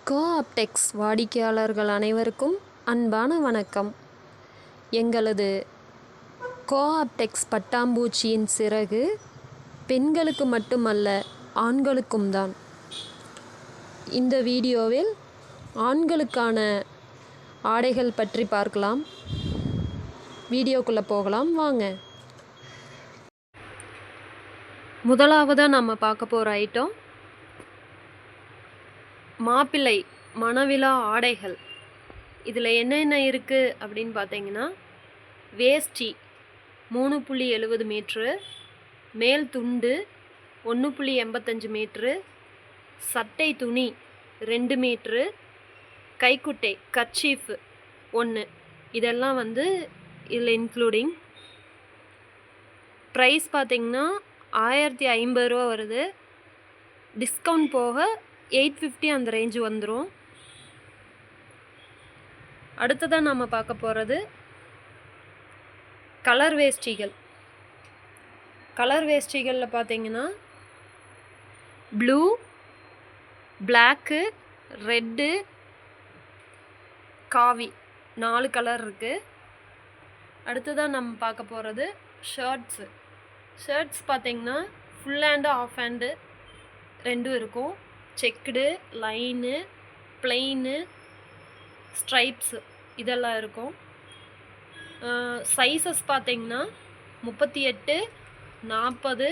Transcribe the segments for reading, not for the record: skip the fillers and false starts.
கோஆப்டெக்ஸ் வாடிக்கையாளர்கள் அனைவருக்கும் அன்பான வணக்கம். எங்களது கோஆப்டெக்ஸ் பட்டாம்பூச்சியின் சிறகு பெண்களுக்கு மட்டுமல்ல, ஆண்களுக்கும் தான். இந்த வீடியோவில் ஆண்களுக்கான ஆடைகள் பற்றி பார்க்கலாம். வீடியோக்குள்ளே போகலாம் வாங்க. முதலாவதாக நம்ம பார்க்க போகிற ஐட்டம் மாப்பிள்ளை மணவிழா ஆடைகள். இதில் என்னென்ன இருக்குது அப்படின்னு பார்த்தீங்கன்னா, வேஷ்டி 3.70 மீட்ரு, மேல் துண்டு 1.85 மீட்ரு, சட்டை துணி 2 மீட்ரு, கைக்குட்டை கர்ச்சீஃப் 1. இதெல்லாம் இதில் இன்க்ளூடிங். ப்ரைஸ் பார்த்திங்கன்னா 1050 ரூபா வருது. டிஸ்கவுண்ட் போக 850 அந்த ரேஞ்சு வந்துடும். அடுத்ததாக நம்ம பார்க்க போகிறது கலர் வேஷ்டிகள். கலர் வேஷ்டிகளில் பார்த்தீங்கன்னா ப்ளூ, பிளாக்கு, ரெட்டு, காவி 4 கலர் இருக்குது. அடுத்ததாக நம்ம பார்க்க போகிறது ஷர்ட்ஸ் பார்த்திங்கன்னா ஃபுல் ஹேண்டு ஆஃப் ஹேண்டு ரெண்டும் இருக்கும். செக்குடு, லைனு, பிளெயினு, ஸ்ட்ரைப்ஸு இதெல்லாம் இருக்கும். சைஸஸ் பார்த்திங்கன்னா 38, 40,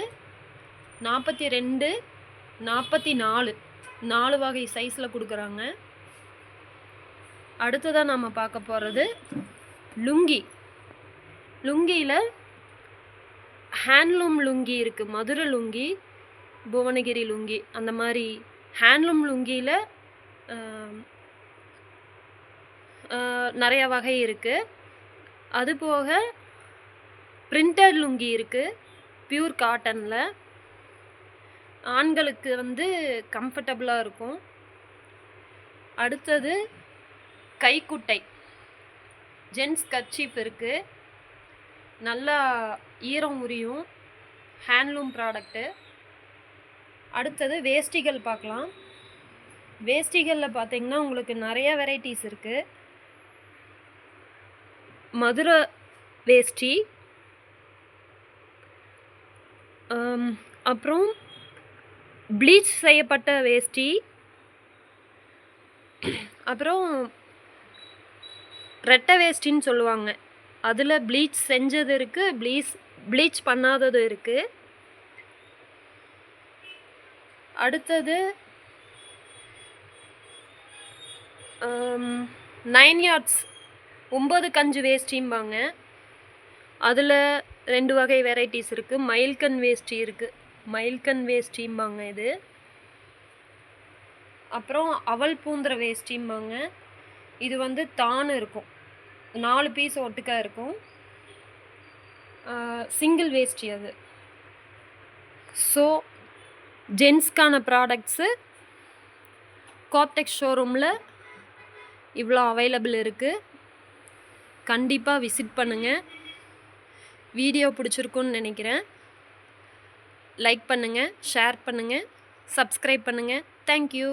42, 44 4 வகை சைஸில் கொடுக்குறாங்க. அடுத்ததாக நம்ம பார்க்க போகிறது லுங்கியில் ஹேண்ட்லூம் லுங்கி இருக்குது. மதுரை லுங்கி, புவனகிரி லுங்கி, அந்த மாதிரி ஹேண்ட்லூம் லுங்கியில் நிறையா வகை இருக்குது. அதுபோக பிரிண்டட் லுங்கி இருக்குது, பியூர் காட்டனில். ஆண்களுக்கு கம்ஃபர்டபுளாக இருக்கும். அடுத்தது கைக்குட்டை ஜென்ஸ் கர்ச்சீஃப் இருக்குது. நல்லா ஈரம் உரியும், ஹேண்ட்லூம் ப்ராடக்ட்டு. அடுத்தது வேஷ்டிகள் பார்க்கலாம். வேஷ்டிகளில் பார்த்திங்கன்னா உங்களுக்கு நிறைய வெரைட்டிஸ் இருக்குது. மதுரை வேஷ்டி, அப்புறம் ப்ளீச் செய்யப்பட்ட வேஷ்டி, அப்புறம் ரெட்டை வேஷ்டின்னு சொல்லுவாங்க. அதில் ப்ளீச் செஞ்சது இருக்குது, ப்ளீச் பண்ணாதது இருக்குது. அடுத்தது 9 yards 9 கஞ்சு வேஷ்டிம்பாங்க. அதில் 2 வகை வெரைட்டிஸ் இருக்குது. மயில்கண் வேஷ்டி இருக்குது, மயில்கண் வேஷ்டிம்பாங்க இது. அப்புறம் அவல் பூந்திர வேஷ்டிம்பாங்க. இது தான் இருக்கும், 4 பீஸ் ஒட்டுக்கா இருக்கும். சிங்கிள் வேஷ்டி அது. ஸோ ஜென்ஸ்க்கான ப்ராடக்ட்ஸு கோஆப்டெக்ஸ் ஷோரூமில் இவ்வளோ அவைலபிள் இருக்குது. கண்டிப்பாக விசிட் பண்ணுங்கள். வீடியோ பிடிச்சிருக்குன்னு நினைக்கிறேன். லைக் பண்ணுங்கள், ஷேர் பண்ணுங்கள், சப்ஸ்கிரைப் பண்ணுங்கள். தேங்க்யூ.